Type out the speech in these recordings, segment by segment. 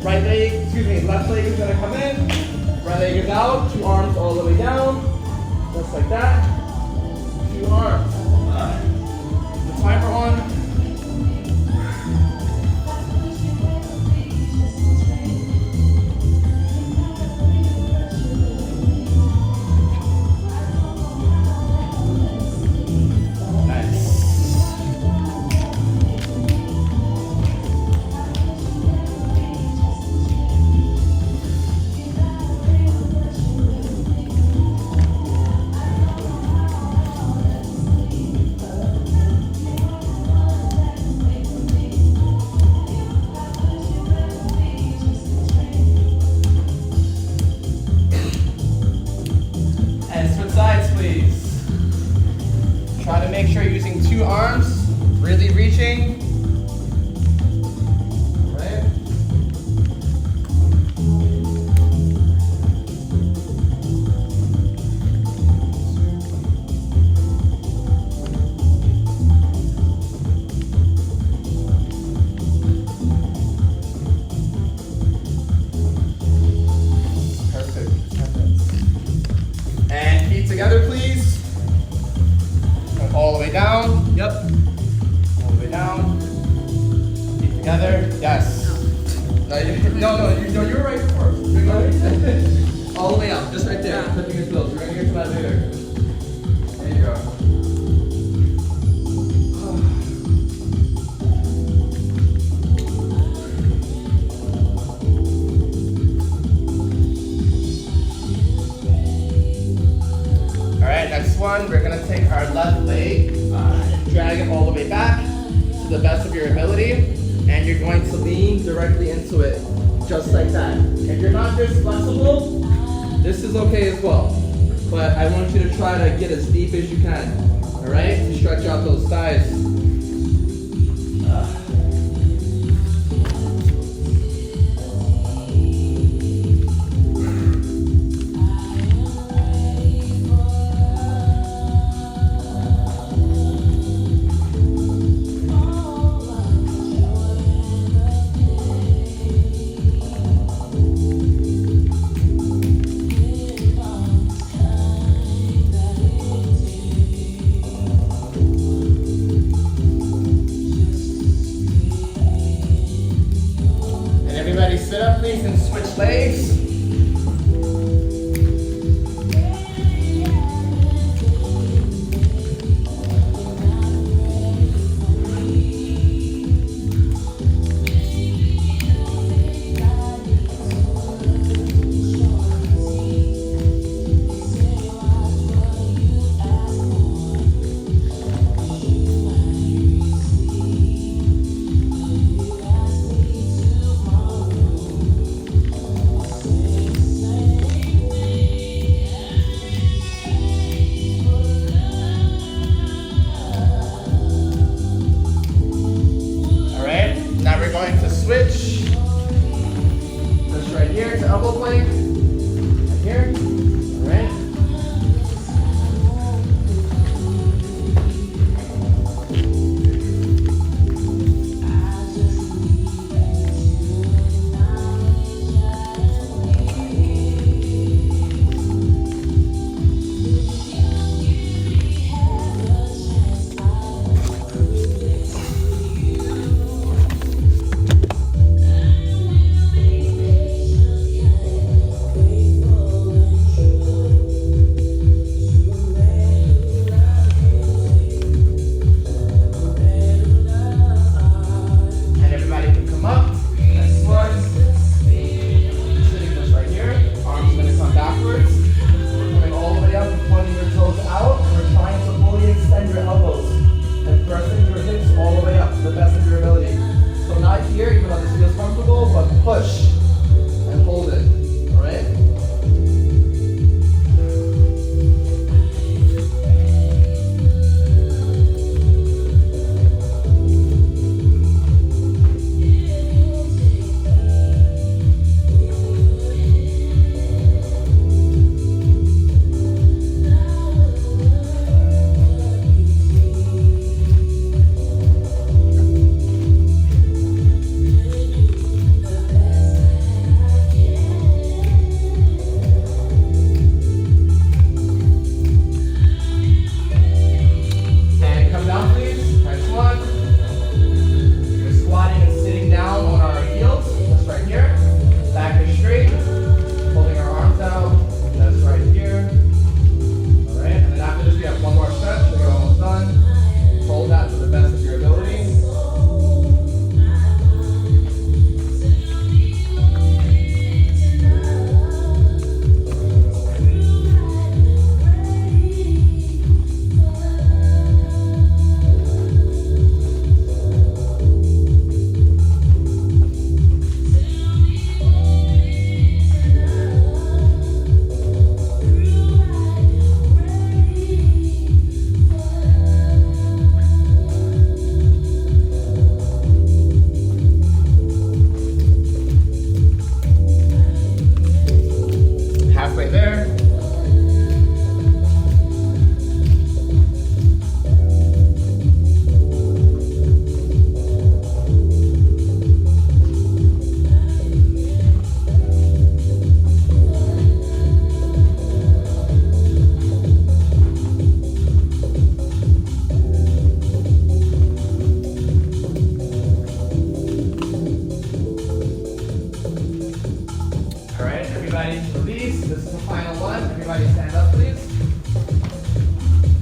Left leg is gonna come in, right leg is out, 2 arms all the way down, just like that. 2 arms. The timer on. Try to make sure you're using 2 arms, really reaching. All right. Perfect. And feet together, please. All the way down. Yep. All the way down. Feet together. Yes. No, you're right first. All the way up, just right there. Touching your toes. We're gonna get to that later. There you go. All right, next one, we're gonna take our left leg and drag it all the way back to the best of your ability, and you're going to lean directly into it, just like that. If you're not this flexible, this is okay as well, but I want you to try to get as deep as you can, all right? To stretch out those thighs. Everybody sit up, please, and switch legs. Everybody release. This is the final one. Everybody stand up, please.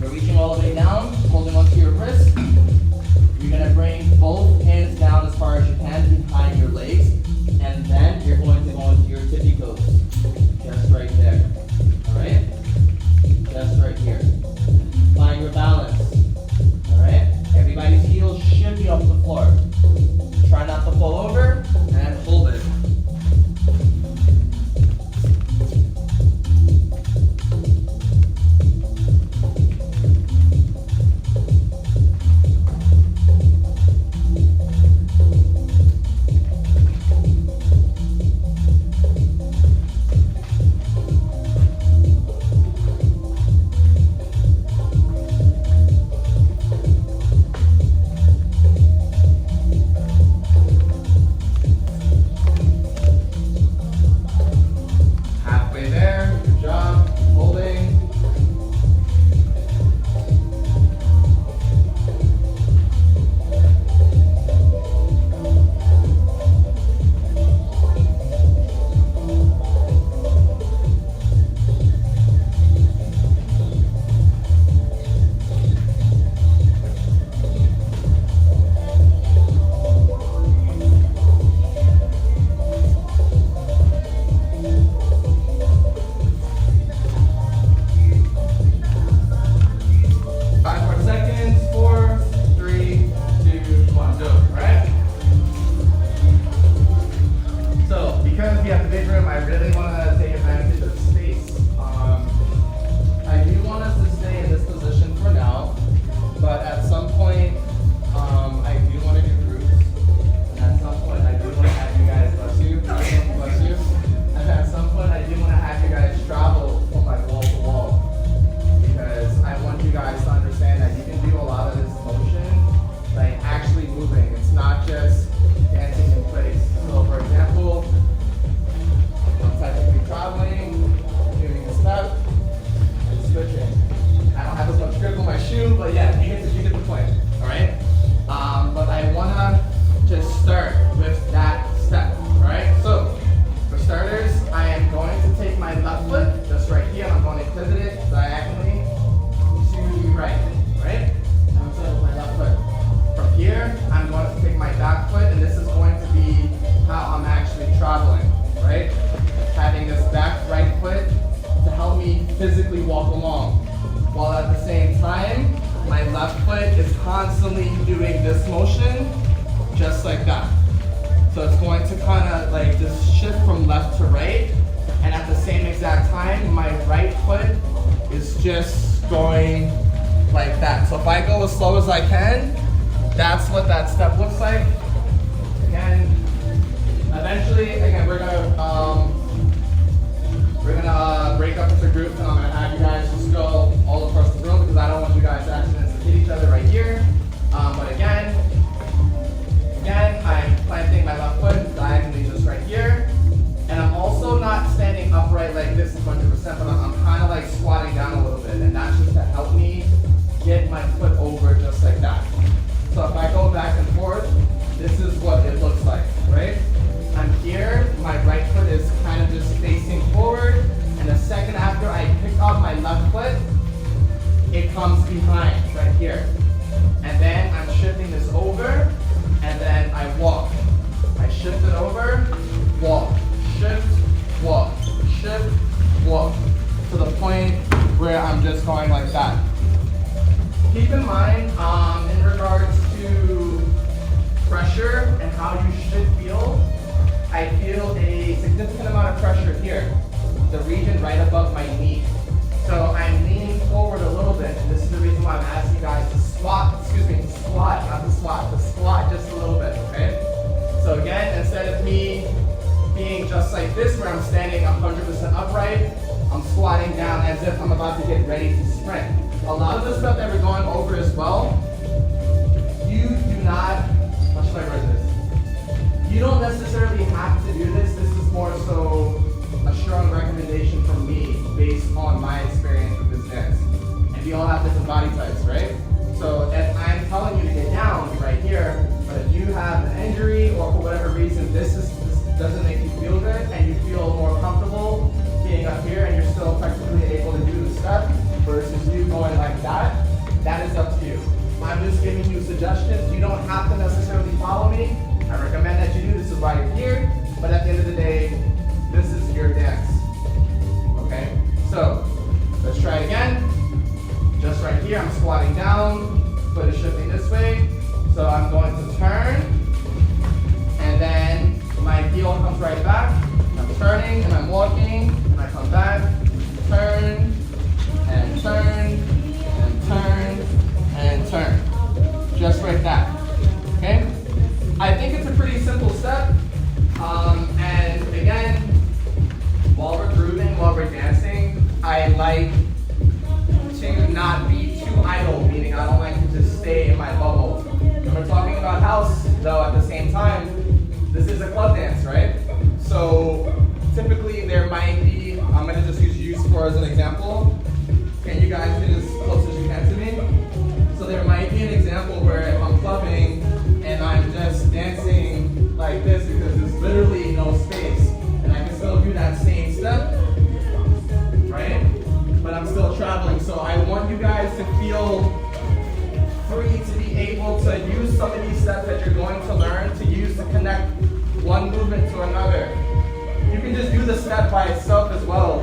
We're reaching all the way down, holding onto your wrist. You're going to bring both hands down as far as you can behind your legs. And then you're going to go into your tippy toes. Just right there. Alright? Just right here. Find your balance. Alright? Everybody's heels should be off the floor. Try not to fall over and hold it. Physically walk along, while at the same time my left foot is constantly doing this motion just like that. So it's going to kind of like just shift from left to right, and at the same exact time my right foot is just going like that. So if I go as slow as I can, that's what that step looks like. Again, eventually, again, we're gonna break up into groups, and I'm gonna have you guys just go all across the room because I don't want you guys to accidentally hit each other right here. But again, I'm planting my left foot diagonally just right here, and I'm also not standing upright like this 100%, but I'm kind of like squatting down a little bit, and that's just to help me get my foot over just like that. So if I go back and forth, this is what it looks like, right? I'm here, my right foot is kind of just facing forward, and the second after I pick up my left foot, it comes behind right here. And then I'm shifting this over, and then I walk. I shift it over, walk, shift, walk, shift, walk, to the point where I'm just going like that. Keep in mind, in regards to pressure and how you should feel, I feel a significant amount of pressure here, the region right above my knee. So I'm leaning forward a little bit, and this is the reason why I'm asking you guys to squat, not to squat, to squat just a little bit, okay? So again, instead of me being just like this, where I'm standing 100% upright, I'm squatting down as if I'm about to get ready to sprint. A lot of the stuff that we're going over as well, you do not, how should I word this? You don't necessarily have to do this. This is more so a strong recommendation from me based on my experience with this dance. And we all have different body types, right? So if I'm telling you to get down right here, but if you have an injury or for whatever reason this doesn't make you feel good and you feel more comfortable being up here and you're still technically able to do the step versus you going like that, that is up to you. I'm just giving you suggestions. You don't have to necessarily follow me. I recommend that you do. This is why you're here. But at the end of the day, this is your dance. Okay? So, let's try it again. Just right here, I'm squatting down. Foot is shifting this way. So I'm going to turn. And then my heel comes right back. I'm turning and I'm walking. And I come back. Turn. And turn. And turn. And turn. Just like that. Okay? I think it's a pretty simple step. And again, while we're grooving, while we're dancing, I like to not be too idle, meaning I don't like to just stay in my bubble. When we're talking about house, though, at the same time, this is a club dance, right? So typically there might be, I'm going to just use youth for as an example. Can you guys get as close as you can to me? So there might be an example where if I'm clubbing and I'm just dancing like this because there's literally no space, and I can still do that same step, right? But I'm still traveling. So I want you guys to feel free to be able to use some of these steps that you're going to learn to use to connect one movement to another. You can just do the step by itself as well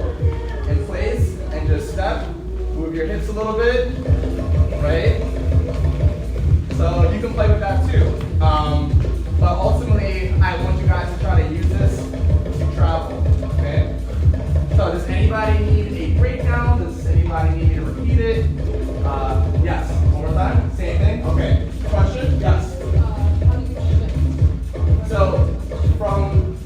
in place and just step, move your hips a little bit, right? So you can play with that too. But ultimately, I want you guys to try to use this to travel, okay? So does anybody need a breakdown? Does anybody need me to repeat it? Yes, one more time, same thing? Okay, question? Yes? So from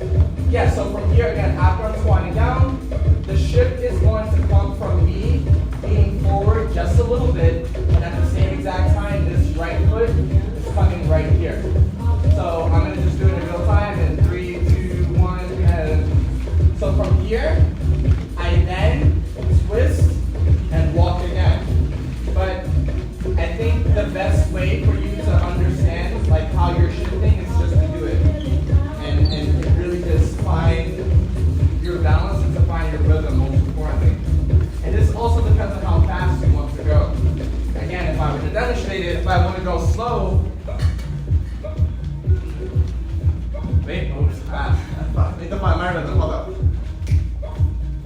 here again, after I'm squatting down, the shift is going to come from me leaning forward just a little bit, and at the same exact time, this right foot is coming right here. So I'm going to just do it in real time in 3, 2, 1, and so from here, I then twist and walk again. But I think the best way for you to understand like how you're shifting is just to do it. And really just find your balance and to find your rhythm most importantly. And this also depends on how fast you want to go. Again, if I were to demonstrate it, if I want to go slow, wait, oops, I need to find my rhythm, hold up.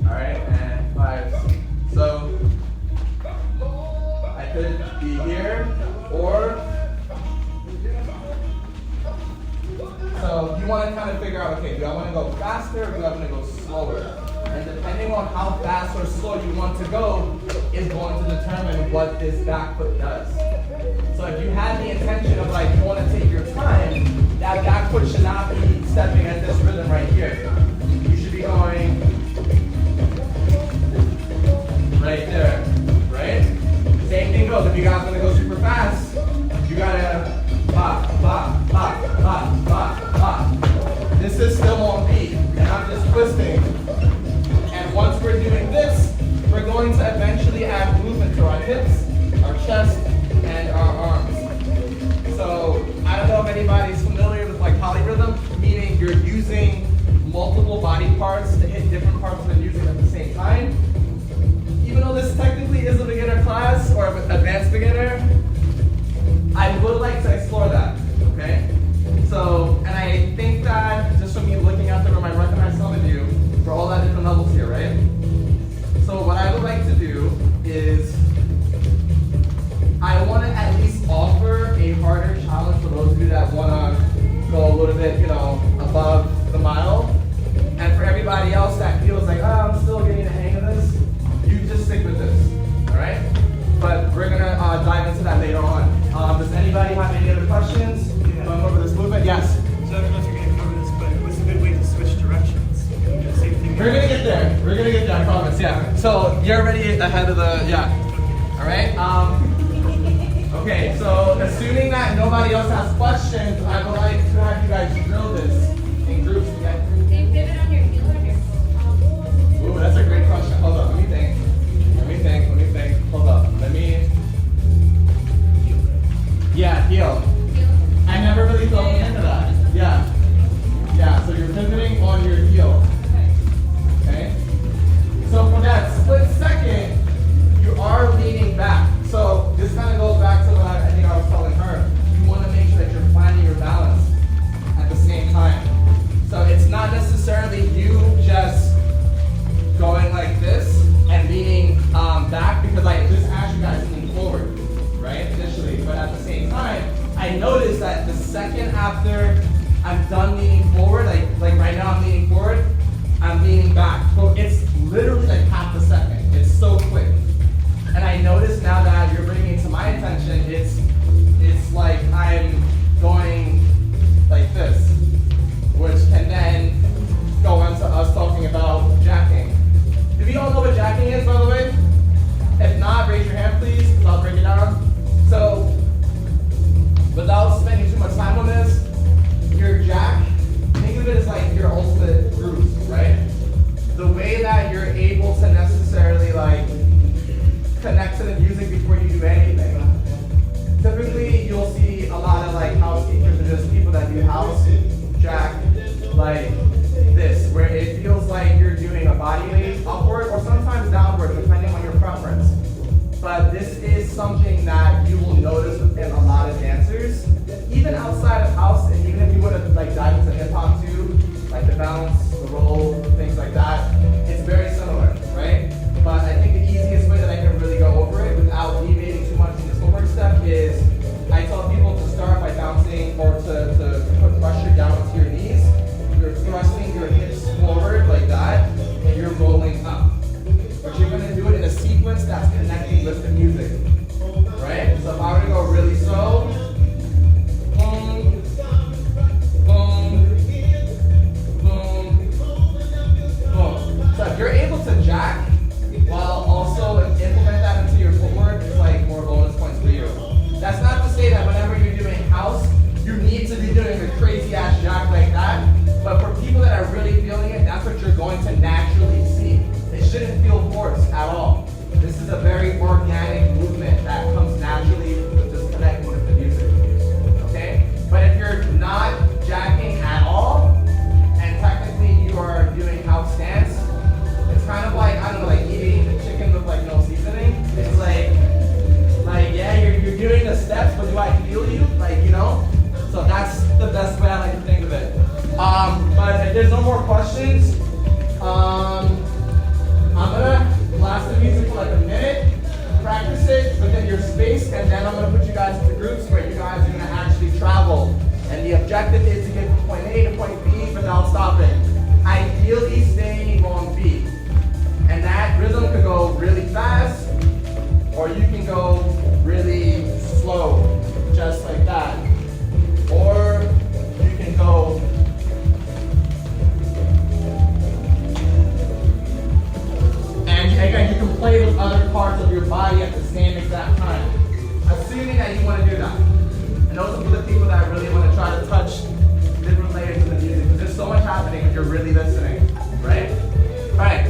Alright, and 5. So I could be here, or so you want to kind of figure out, okay, do I want to go faster or do I want to go slower? And depending on how fast or slow you want to go is going to determine what this back foot does. So if you have the intention of like you want to take your time, that back foot should not be stepping at this rhythm right here. You should be going right there, right? Same thing goes. If you guys want to go super fast, you gotta bop, bop, bop, bop, bop, bop. This is still on beat, and I'm just twisting. And once we're doing this, we're going to eventually add movement to our hips, our chest, and our arms. So I don't know if anybody's familiar with like polyrhythm, meaning you're using multiple body parts to hit different parts of the music at the same time. Even though this technically is a beginner class or an advanced beginner, I would like to explore that, okay? So, and I think that just from me looking out the room, I recognize some of you for all that different levels here, right? So what I would like to do is, I want to at least offer a harder challenge for those of you that want to go a little bit, above the mile. And for everybody else that feels like, I'm still getting the hang of this, you just stick with this, all right? But we're going to dive into that later on. Does anybody have any other questions? Going over this movement? Yes? So I don't know if you're going to cover this, but what's a good way to switch directions? Same thing. We're going to get there. We're going to get there, I promise, yeah. So you're already ahead of the, yeah. All right? Okay, so assuming that nobody else has questions, I would like to have you guys drill this in groups together. Do you pivot on your heel or your foot? Ooh, that's a great question. Hold up, let me think. Hold up, yeah, heel. I never really thought into that. Yeah, so you're pivoting on your heel. Okay? going to naturally see. It shouldn't feel forced at all. This is a very organic movement that comes naturally with just connecting with the music. Okay? But if you're not jacking at all, and technically you are doing house dance, it's kind of like, I don't know, like eating chicken with like no seasoning. It's like yeah, you're doing the steps, but do I feel you? Like, you know? So that's the best way I like to think of it. But if there's no more questions, I'm gonna blast the music for like a minute, practice it within your space, and then I'm gonna put you guys into groups where you guys are gonna actually travel. And the objective is to get from point A to point B without stopping. Ideally staying on beat. And that rhythm could go really fast, or you can go really slow, just like that. Or you can go and again, you can play with other parts of your body at the same exact time, assuming that you want to do that. And those are for the people that really want to try to touch different layers of the music, because there's so much happening if you're really listening, right? All right,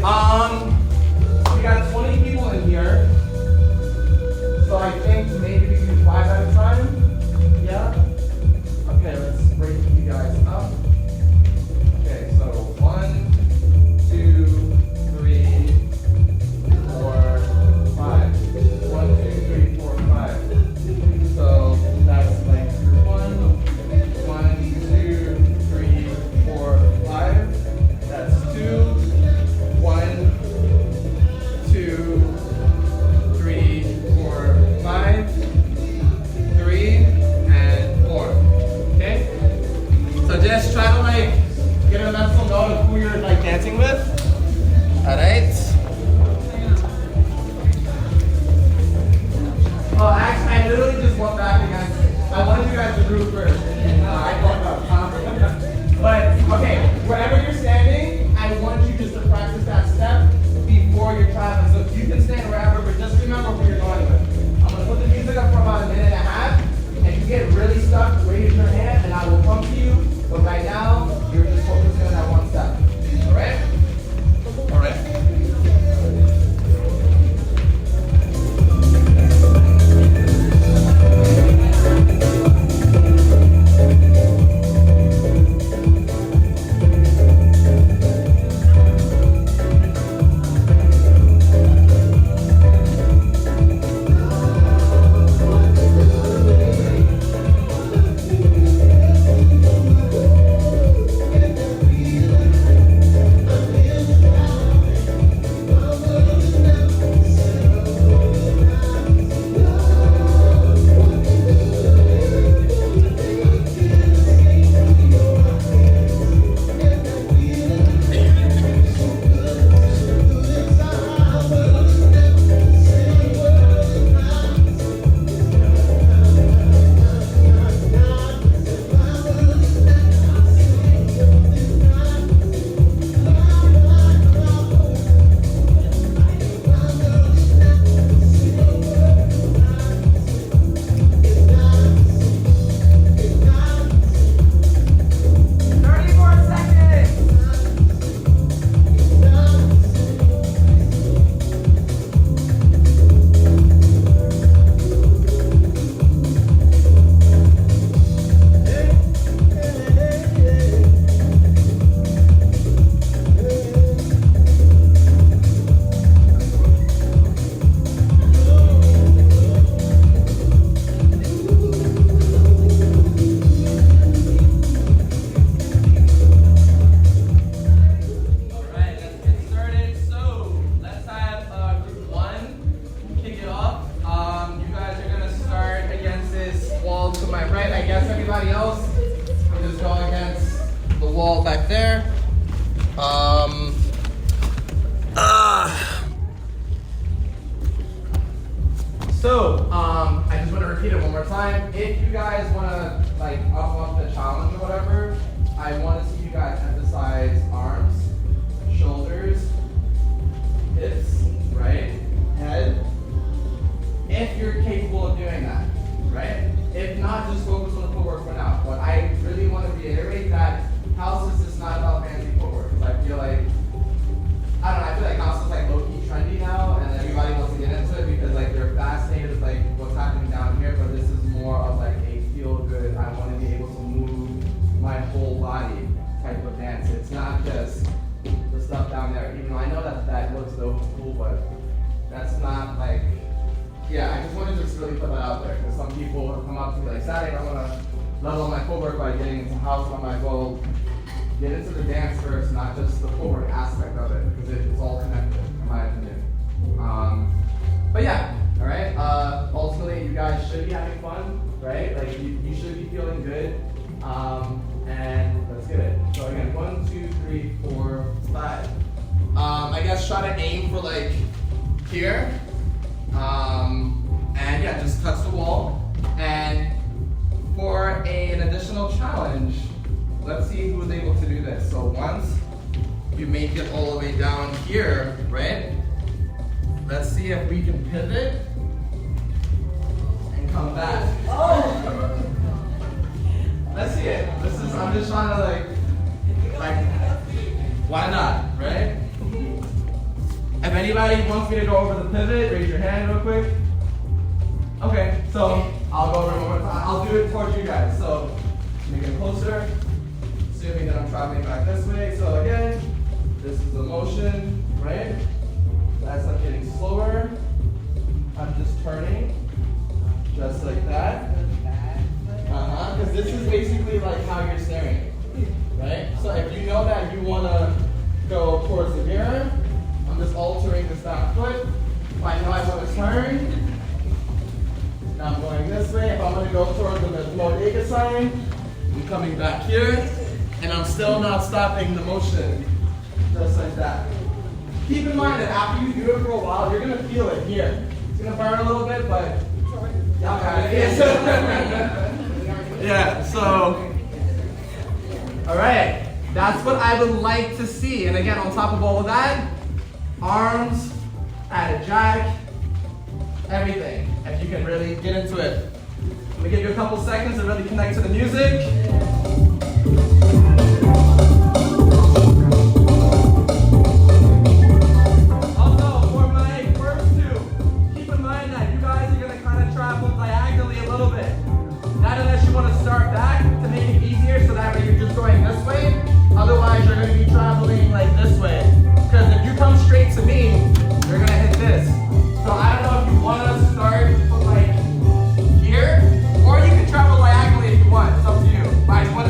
we got 20 people in here, so I think maybe we can do 5 at a time. Yeah. Okay, let's break you guys up. Okay, so 1, 2, 3, 4, 5. 1, 2, 3, 4, 5. So that's like group 1. 1, 2, 3, 4, 5. That's 2. 1, 2, 3, 4, 5. 3 and 4. Okay? So just try to like get a mental note of who you're like dancing with. Alright? Oh, actually, I literally just went back again. I wanted you guys to group first. I fucked up. But, okay, wherever you're standing, I want you just to practice that step before you're traveling. So you can stand wherever, but just remember who you're going with. I'm going to put the music up for about a minute and a half. If you get really stuck, raise your hand and I will come to you. But right now, you're just focusing on that one step. Alright? Alright. I just want to repeat it one more time. If you guys want to like up the challenge or whatever, I want to see you guys emphasize arms, shoulders, hips, right, head. If you're capable of doing that, right? If not, just focus on the footwork for now. But I really want to reiterate that house is just not about fancy footwork. Because I feel like still cool, but that's not like, yeah, I just wanted to just really put that out there because some people have come up to me like, Saturday, I want to level my footwork by getting into house. I'm like, well, get into the dance first, not just the footwork aspect of it, because it's all connected, in my opinion. But yeah, all right. Ultimately, you guys should be having fun, right? Like you should be feeling good. And let's get it. So again, 1, 2, 3, 4, 5. I guess try to aim for like here. And yeah, just touch the wall. And for an additional challenge, let's see who is able to do this. So once you make it all the way down here, right? Let's see if we can pivot and come back. Oh! Let's see it. I'm just trying to like, why not, right? If anybody wants me to go over the pivot, raise your hand real quick. Okay, so I'll go over it one more time. I'll do it towards you guys. So make it closer, assuming that I'm traveling back this way. So again, this is the motion, right? As I'm getting slower, I'm just turning, just like that. Because this is basically like how you're staring, right? So if you know that you want to go towards the mirror, I'm just altering this back foot. If I know I want to turn, now I'm going this way. If I'm going to go towards the Modega sign, I'm coming back here, and I'm still not stopping the motion, just like that. Keep in mind that after you do it for a while, you're going to feel it here. It's going to burn a little bit, but y'all got it. Yeah, so, all right, that's what I would like to see. And again, on top of all of that, arms, add a jack, everything. If you can really get into it. Let me give you a couple seconds to really connect to the music. Also, for my first two, keep in mind that you guys are going to kind of travel diagonally a little bit. Not unless you want to start back to make it easier so that way you're just going this way. Otherwise, you're going to be traveling like this way. Because if you come straight to me, you're going to hit this. So I don't know if you want to start from like here, or you can travel diagonally if you want. It's up to you. But I just want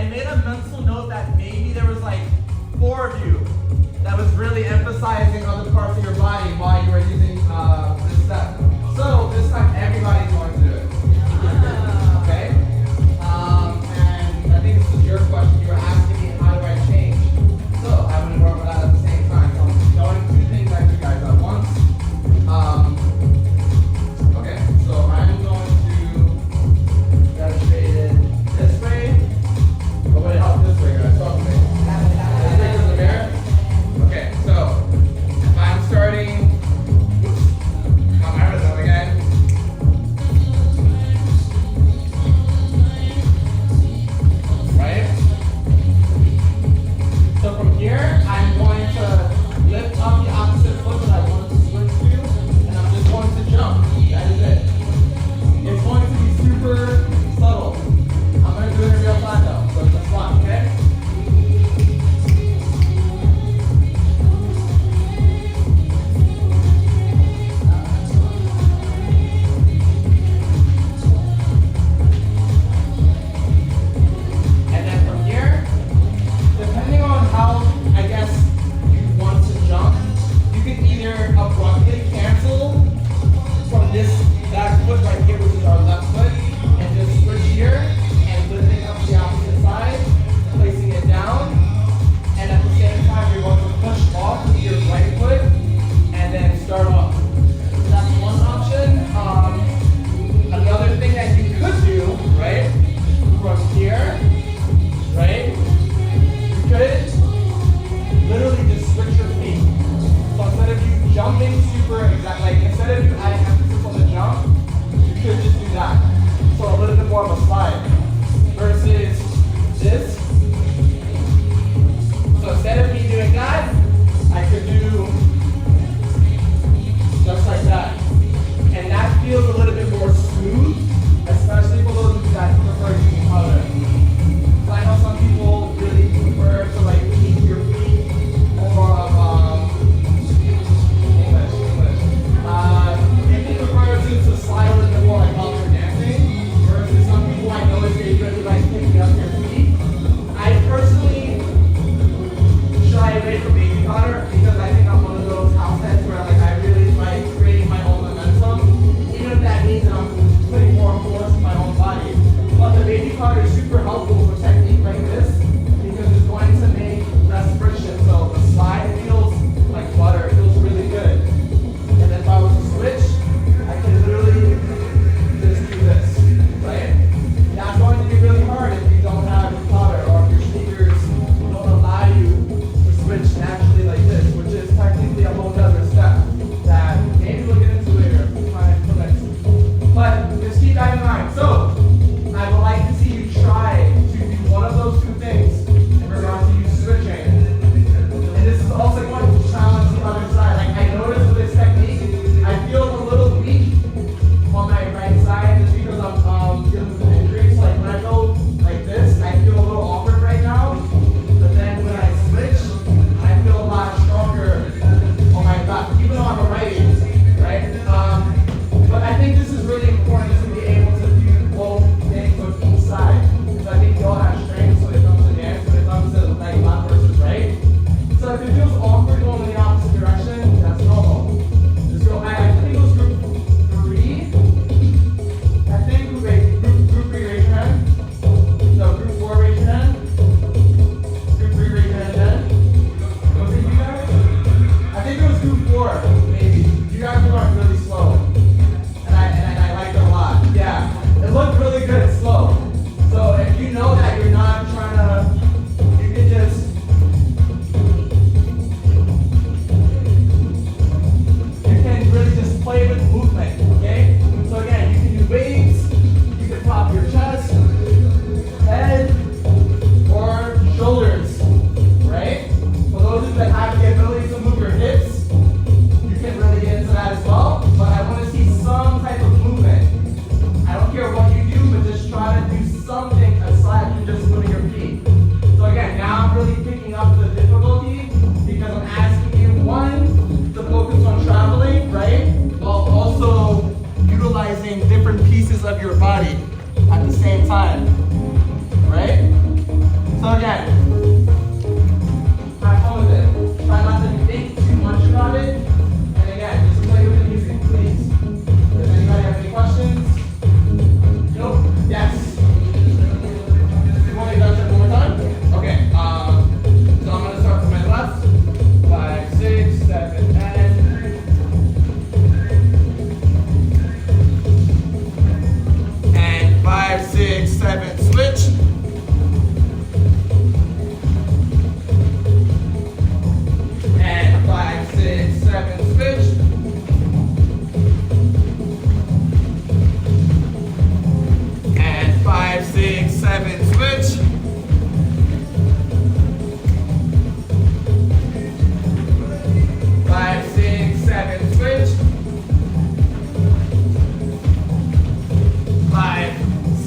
I made a mental note that maybe there was like 4 of you that was really emphasizing other parts of your body while you were using this step. So this time everybody's going to do it. Okay? And I think this is your question. You were asking me how do I change? So I'm going to go over that at the same time. So I'm showing 2 things at you guys at once. Okay, so I'm going to demonstrate it this way. But would it help this way, guys? So, this way to the mirror. Okay, so if I'm starting, oops, my rhythm again. Right? So from here, I'm going to lift up the opposite foot that I want to switch to, and I'm just going to jump. That is it. It's going to be super subtle. I'm going to do it in real time though, so it's a swap, okay? And then from here, depending on how, I guess, you want to jump, you can either abruptly cancel from this back foot right here, which is our left foot, and just switch here and lifting up the opposite side, placing it down, and at the same time you're going to push off with your right foot and then start off. That's one option. Another thing that you could do, right, from here, right, you could literally just switch your feet. So instead of you jumping super exact, like instead of you adding emphasis on the jump, you could just do that. So a little bit more of a slide versus this. So instead of me doing that, I could do just like that. And that feels a little bit more smooth, especially for those of you that prefer using color. So I know some people really prefer to like keep your feet more of English. People prefer to slide a little bit more like color dancing, versus some people I know is they really like picking up your feet. I personally shy away from baby powder because I think I'm one of those house heads where like I really like creating my own momentum, even if that means that I'm putting more force in my own body. But the baby powder is super helpful for technique like this because it's going to make less friction. So the slide feels like butter. It feels really good. And if I was to switch, I can literally just do this, right? That's going to be really hard if you don't have powder or if your sneakers don't allow you to switch naturally like this, which is technically a whole other step that maybe we'll get into later if I implement. But just keep that in mind. So I would like to see you try to do one of those 2 things in regards to you switching. And this is also going to challenge the other side. Like I noticed with this technique, I feel a little weak on my right side just because I'm dealing with an injury. So like when I go like this, I feel a little awkward right now. But then when I switch, I feel a lot stronger on my back, even though I'm a righty, right? But I think this is really important to be able to do both things with each side. So I think you all have strengths when it comes to dance, when it comes to like left versus right. So if it feels awkward going in the opposite direction, that's normal. Just go, I think it was group 3. I think group 3 raise your hand. No, group 4 raise your hand. Group 3 raise your hand then. Was it you guys? I think it was group 4, maybe. You guys were going really slow. And I liked it a lot. Yeah. It looked really good slow. So if you know that you're not trying to, you can just really just play with movement, okay? So again, you can do waves, you can pop your chest, head, or shoulders, right? For those of you that have the ability to move your hips, you can really get into that as well. But I want to see some type of movement. I don't care what you do, but just try to do something aside from just moving your feet. again, have fun with it. Try not to think too much about it. And again, just play with the music, please. Does anybody have any questions? Nope. Yes. You want me to touch it one more time? Okay. So I'm going to start from my left. 5, 6, 7, 8. And 5, 6, 7, switch. And 5, 6, 7, switch. And 5, 6, 7, switch. Five, six, seven, switch. 5,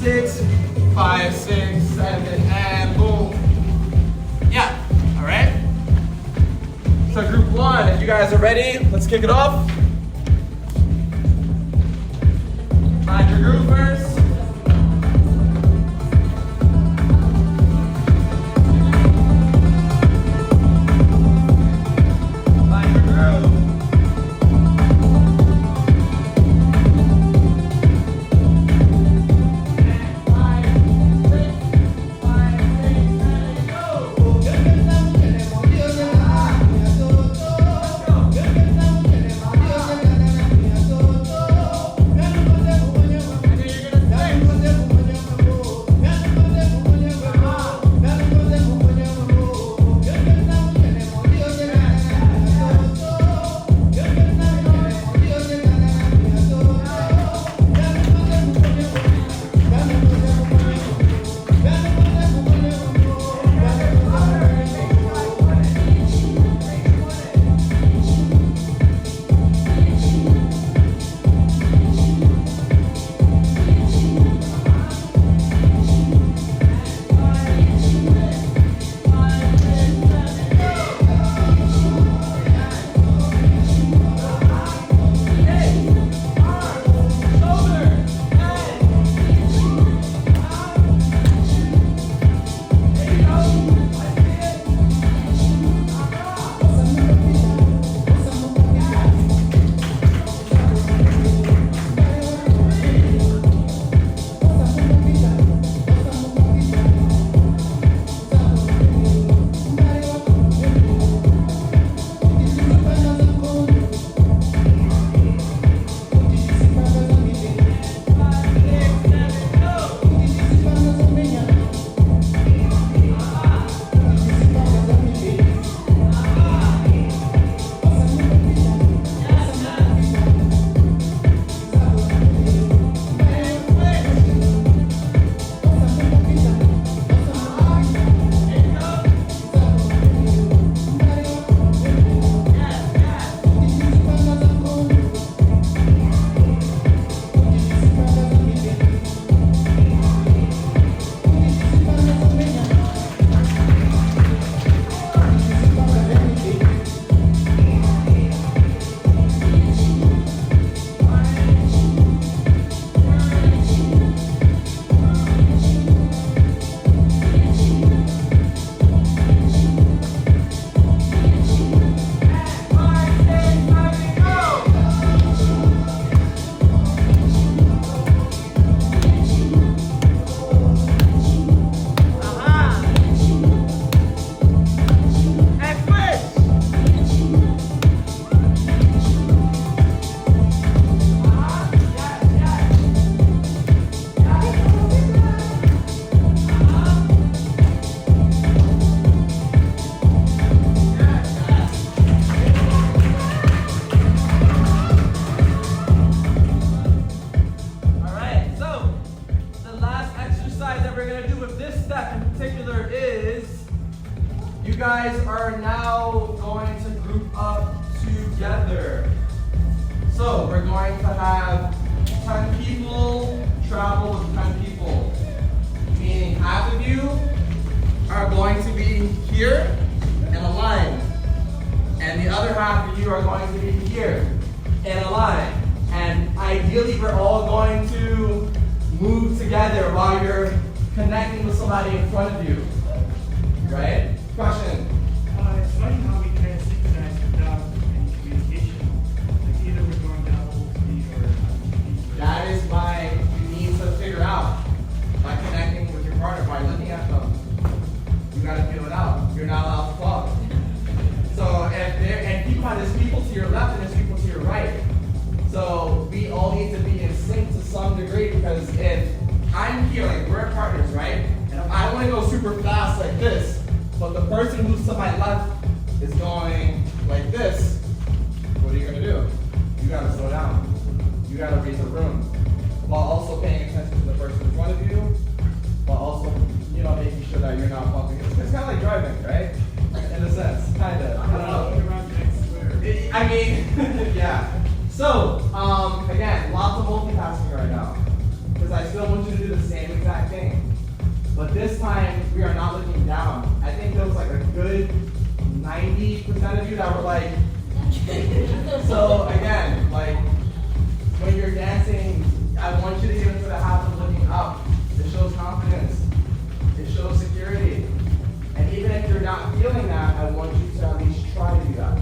6, 5, 6, 7, and boom. Yeah, all right. So group one, if you guys are ready, let's kick it off. Find your group first. Find your group. guys are now going to group up together. So we're going to have 10 people travel with 10 people. Meaning half of you are going to be here in a line. And the other half of you are going to be here in a line. And ideally we're all going to move together while you're connecting with somebody in front of you. right? Question. It's funny how we kind of synchronize without any communication. Like either we're going down full speed or up speed. That is why you need to figure out by connecting with your partner, by looking at them. You gotta feel it out. You're not allowed to talk. So and people there's people to your left and there's people to your right. So we all need to be in sync to some degree, because if I'm healing, we're partners, right? And if I want to go super fast like this, but the person who's to my left is going like this, what are you gonna do? You gotta slow down. You gotta read the room, while also paying attention to the person in front of you, while also, making sure that you're not bumping. It's kind of like driving, right? In a sense, kind of. I don't know. Around the next square. I mean, yeah. So, again, lots of multitasking right now, because I still want you to do the same exact thing. But this time, we are not looking down. I think there was like a good 90% of you that were like, so again, like, when you're dancing, I want you to get into the habit of looking up. It shows confidence. It shows security. And even if you're not feeling that, I want you to at least try to do that.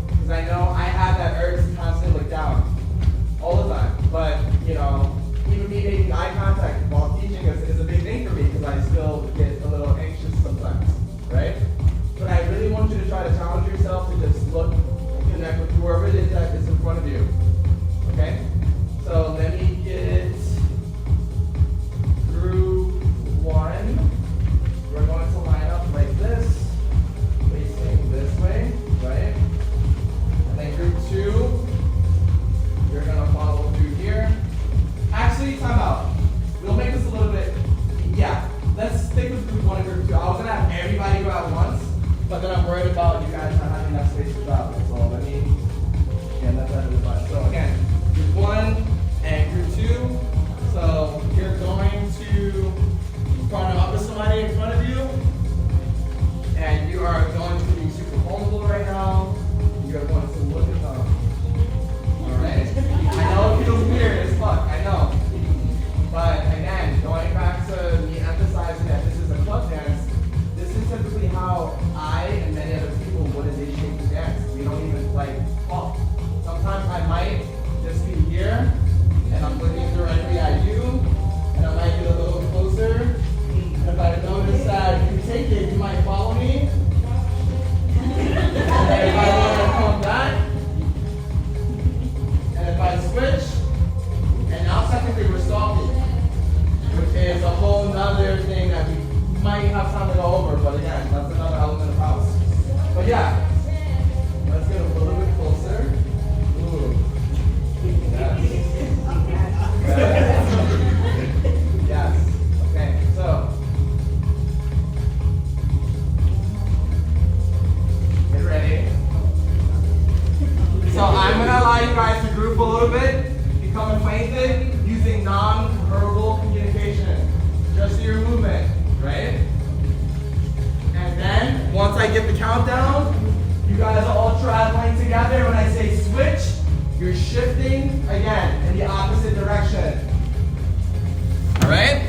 Because I know I have that urge to constantly look down all the time. But, even me making eye contact while teaching is a big thing for me, because I still get a little anxious sometimes, right? But I really want you to try to challenge yourself to just look and connect with whoever it is that is in front of you. Okay? So let me get group 1. We're going to line up like this, facing this way, right? And then group 2, you're going to follow through here. Actually, time out. We'll make this a little bit, let's stick with group 1 and group 2. I was going to have everybody go at once, but then I'm worried about you guys not having enough space to travel. So let me, that's out of the fun. So again, group 1 and group 2. So you're going to partner up with somebody in front of you, and you are going to be super vulnerable right now. You are going to look at them. Alright? I know it feels weird as fuck, I know. But again, going back to me emphasizing that this is a club dance, this is typically how I and many other people would initiate the dance. We don't even talk. Sometimes I might just be here, and I'm looking directly at you, and I might get a little closer. And if I notice that you take it, you might follow me. And if I want to come back, and if I switch, and now technically we're stalking, which is a whole nother thing that we might have time to go over, but again, that's another element of house. But yeah, let's get a little bit closer. Ooh. Yes. Okay, so get ready. So I'm gonna allow you guys to group a little bit, become acquainted using non-verbal communication. Just your movement, right? And then once I give the countdown, you guys are all traveling together. When I say switch, you're shifting again in the opposite direction. All right?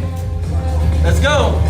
Let's go.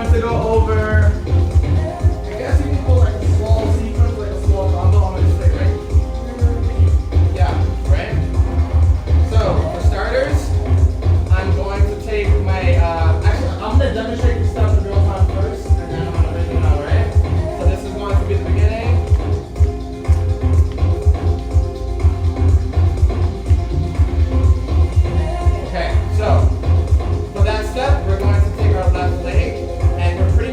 going to go over, I guess you can call like a small sequence, like a small combo. I'm going to say, right? Yeah, right? So, for starters, I'm going to take my, actually, I'm going to demonstrate the stuff in real time first, and then I'm going to bring it out, right? So this is going to be the beginning. Okay, so for that step, we're going to take our left leg, and we're pretty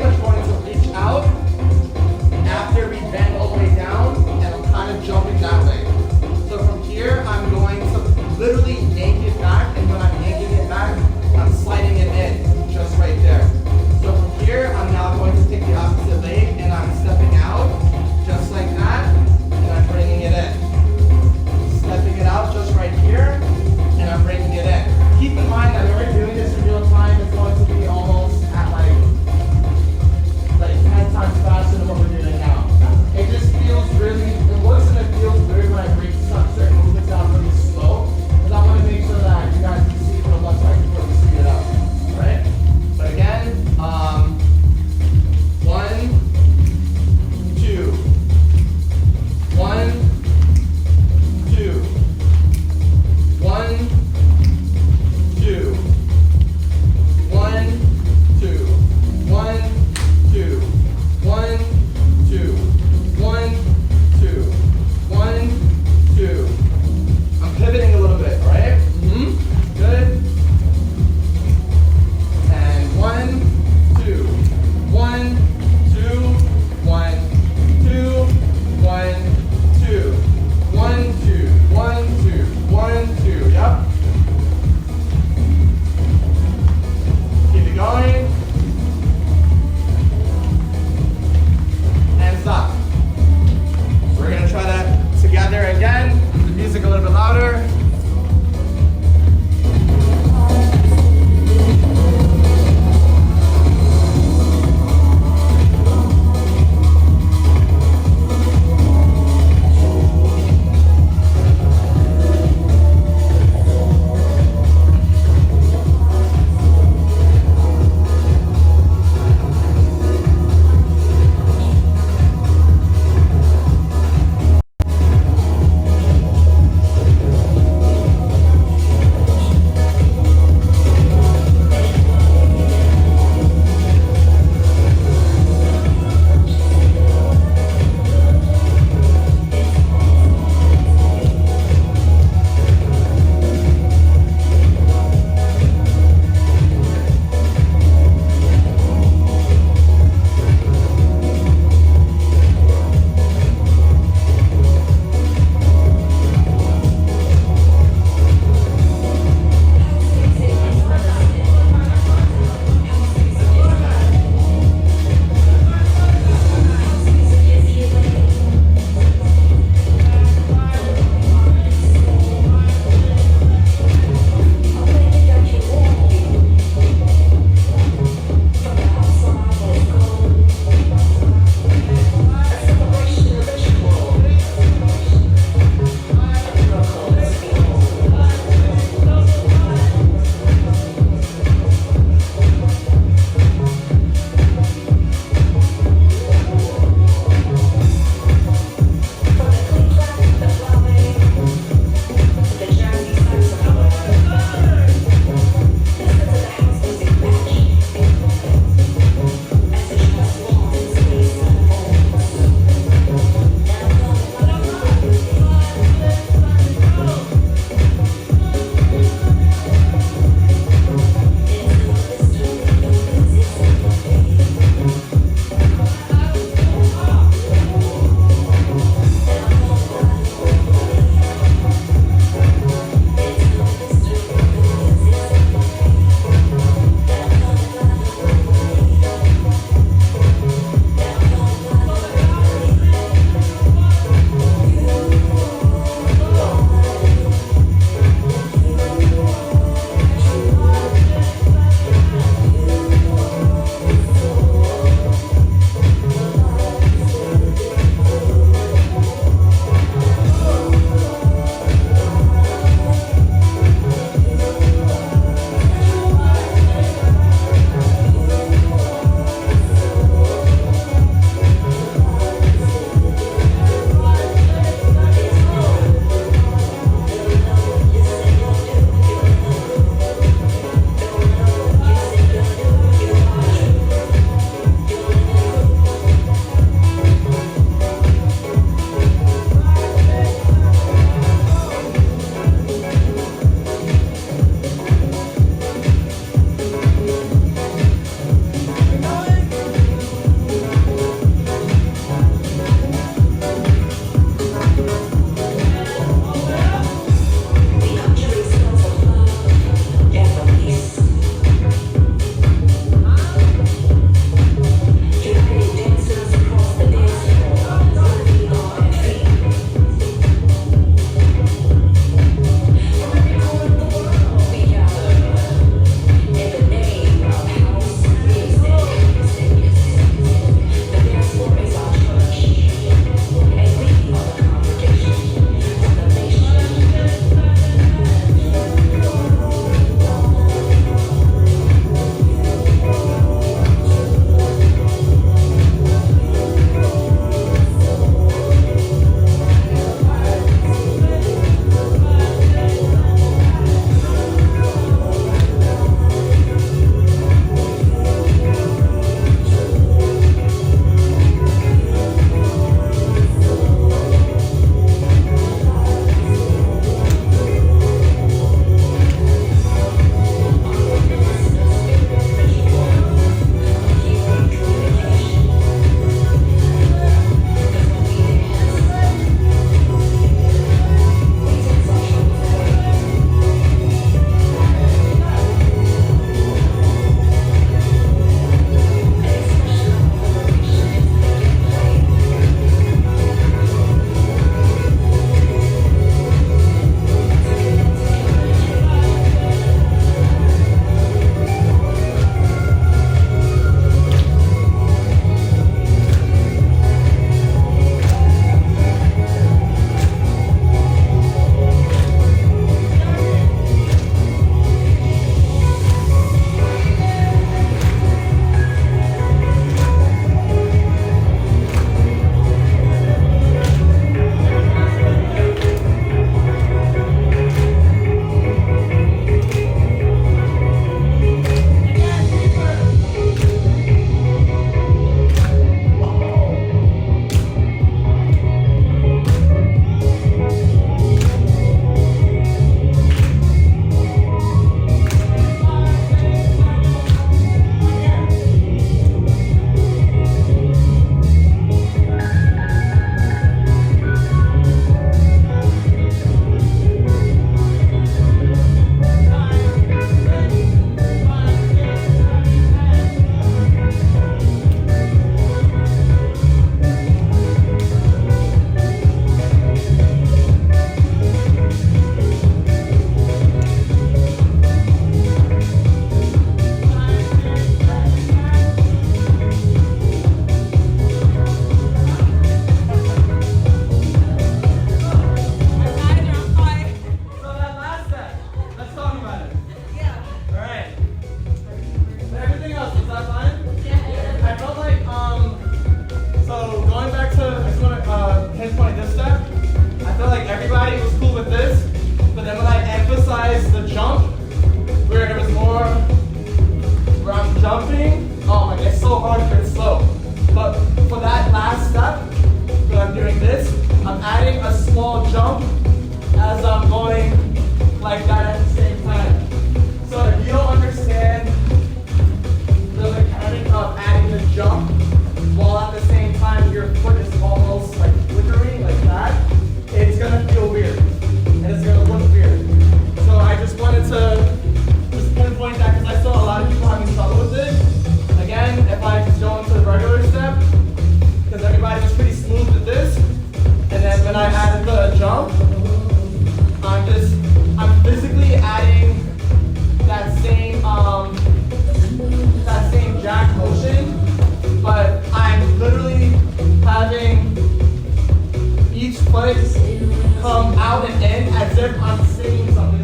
as if I'm singing something.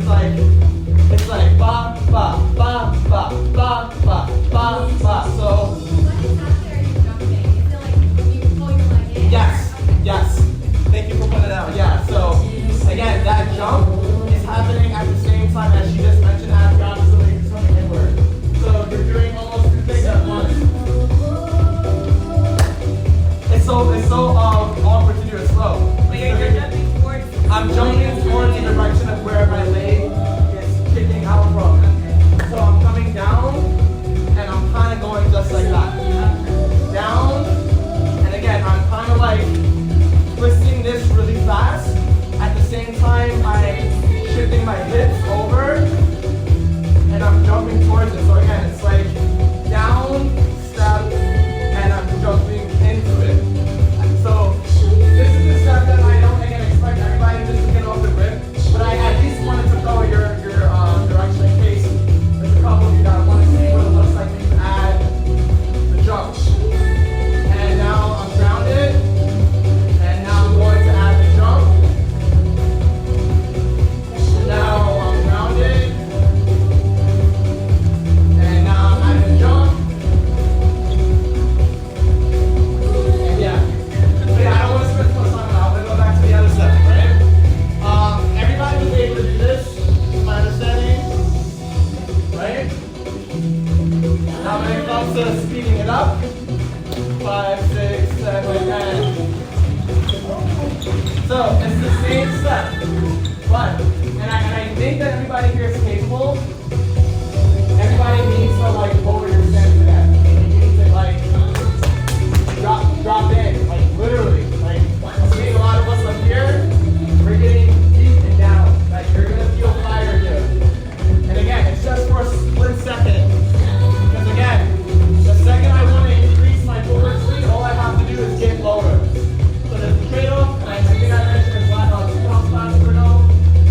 It's like ba ba ba ba ba ba ba ba. So What is after you're jumping? Is it like when you pull your leg in? yes, yes. Thank you for putting it out. Yeah. So again, that jump is happening at the same time as she just mentioned as the opposite leg is coming inward. So you're doing almost two things at once. It's so awkward to do it slow. But you're jumping towards. I'm jumping towards the direction of where my leg is kicking out from. So I'm coming down and I'm kind of going just like that. Down, and again, I'm kind of like twisting this really fast. At the same time, I'm shifting my hips over and I'm jumping towards it. So again, it's like down, step, and I'm jumping into it. So this is the step that I don't again expect everybody just to get off the grip, but I at least wanted to follow your direction in case there's a couple of you that want to see what it looks like when you add the jump. And now I'm grounded, and now I'm going to add the jump. And now I'm grounded, and now I'm adding the jump. And yeah. But yeah, I don't want to spend too much time on that. I'm going to go back to the other step, right? Everybody was able to do this, is my understanding, right? Now when it comes to speeding it up, 5, 6, 7, 8. So it's the same step, but, and I think that everybody here is capable. Everybody needs to like lower your stance again. You need to like drop in, like literally. Like I'm seeing a lot of us up here, we're getting deep and down. Like you're gonna feel fire here. And again, it's just for a split second. Because again, the second I want to increase my forward speed, all I have to do is get lower. So there's a trade-off, and I think I mentioned in class,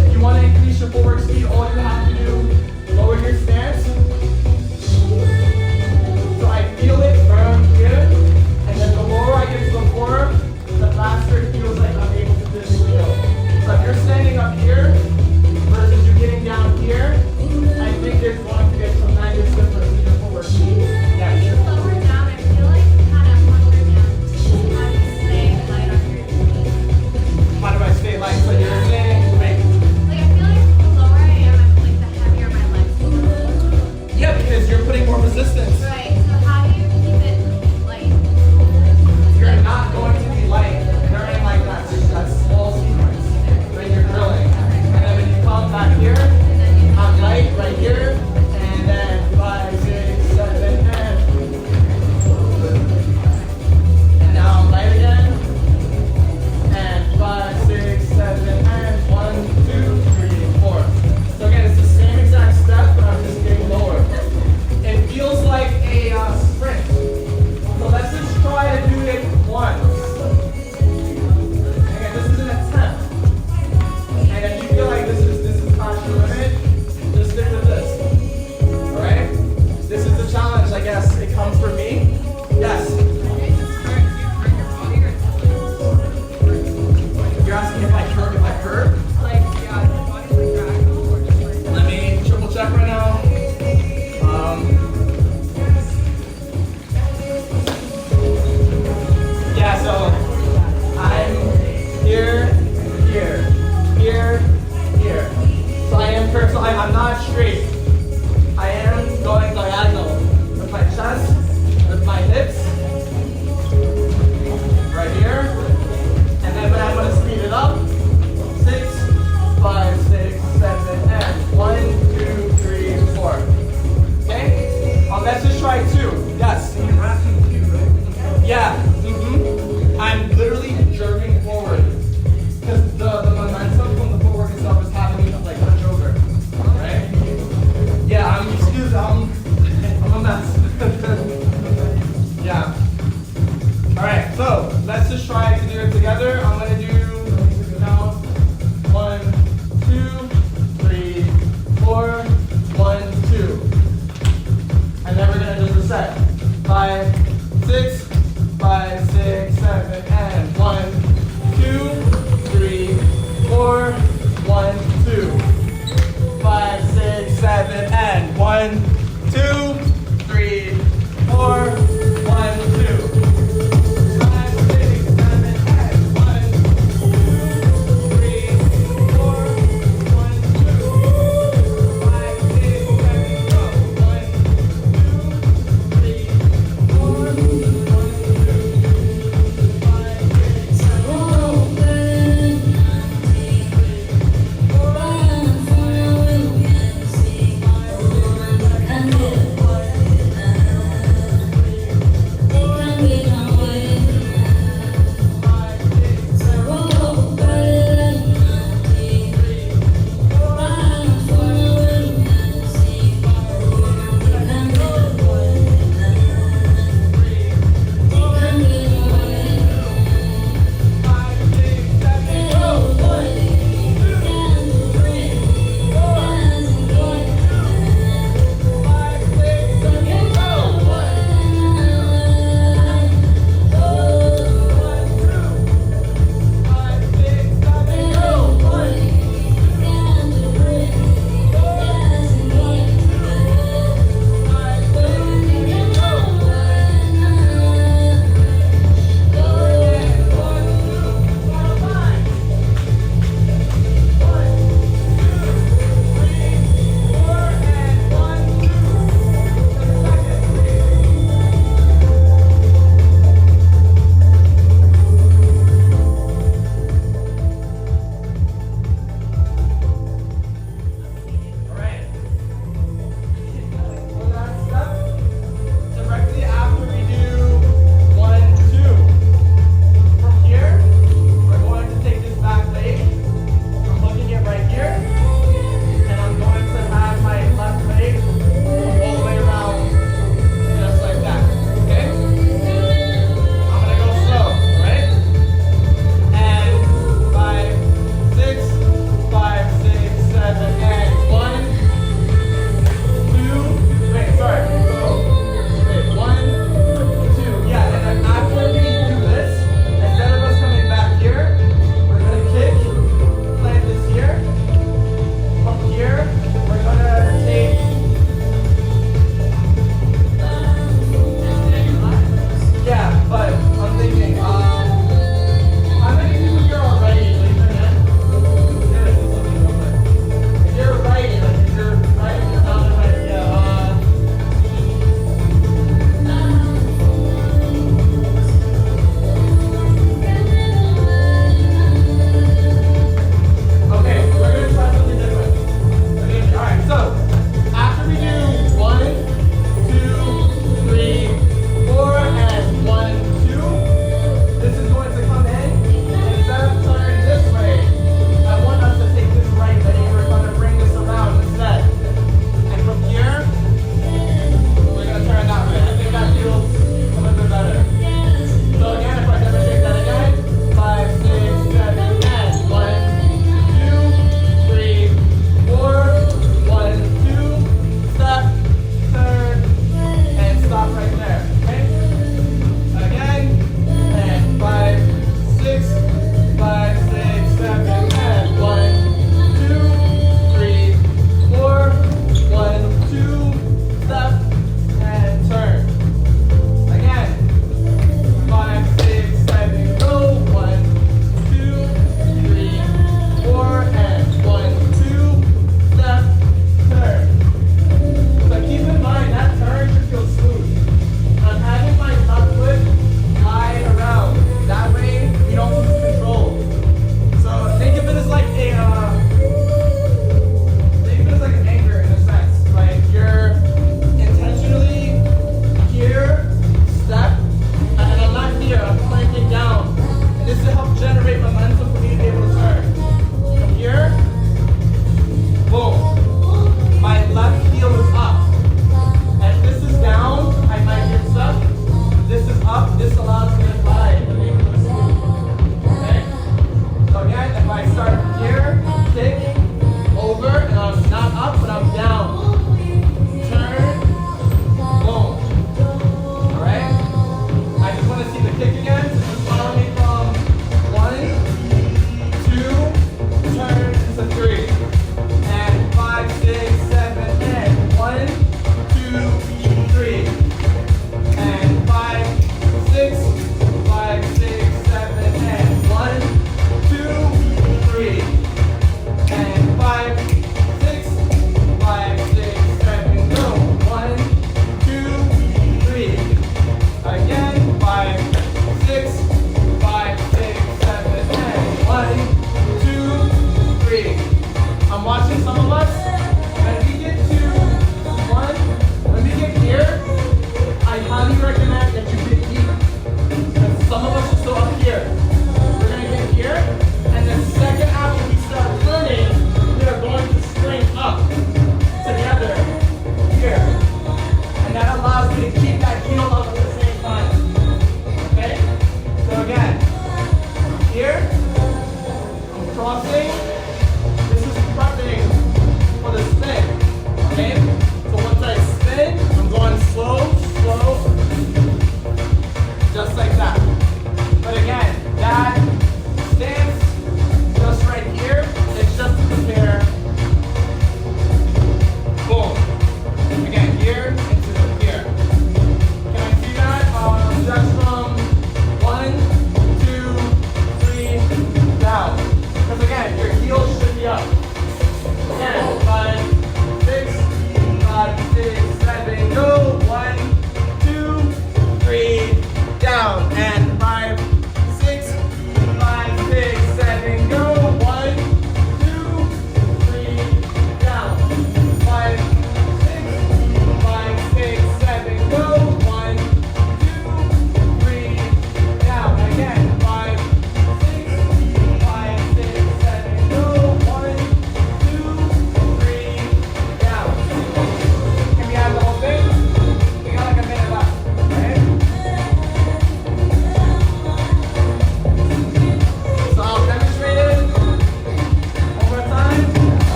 if you want to increase your forward speed, all you have to do, lower your stance. So I feel it burn here, and then the lower I get to the floor, the faster it feels like I'm able to physically go. So if you're standing up here versus you getting down here, I think there's going to be a tremendous difference in your forward speed. Yeah, When you sure. lower down, I feel like you kind of lower down. How do you stay light on your feet? How do I stay light? So you're saying, wait. Like I feel like the lower I am, I feel like the heavier my legs feel. Yeah, because you're putting more resistance. Right. So how do you keep it light? You're not going to be light during like that small sequence when you're drilling. And then when you come back here, I'm light right here, and then 5, 6, 7, and now I'm light again, and 5, 6, 7, and 1, 2, 3, 4. So again, it's the same exact step, but I'm just getting lower. It feels like a sprint. So let's just try to do it once. Again, this is an attempt. And if you feel like this is past your limit, just stick with this. Alright? This is the challenge, I guess. It comes from me. Yes. You're asking if I curve, Like, yeah, your body's like diagonal or just like. Let me triple check right now. Yeah, so I'm here, here, here, here. So I am curved, so I'm not straight. I am going diagonal with my chest, with my hips, right here. And then when I'm going to speed it up, 6, 5, 6, 7, and 1, 2, 3, 4. Okay? Let's just try 2. Yes. Yeah. I'm literally jerking forward because the momentum from the footwork and stuff is happening like hunch over, right? Yeah, I'm a mess. Yeah. All right, so let's just try to do it together. I'm gonna do now 1, 2, 3, 4, 1, 2, and then we're gonna just reset. 5, 6, 5, 6, 7, and 1, 2, 3, 4, 1,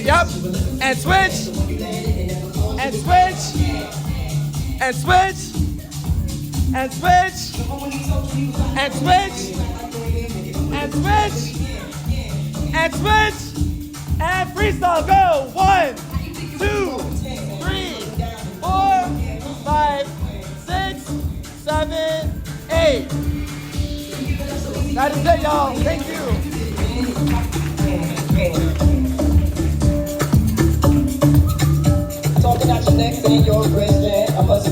Yep. And switch. And switch. And switch. And switch. And switch. And switch. And switch. And freestyle. Go. 1, 2, 3, 4, 5, 6, 7, 8. That is it, y'all. Thank you. Talking out your neck, saying your question.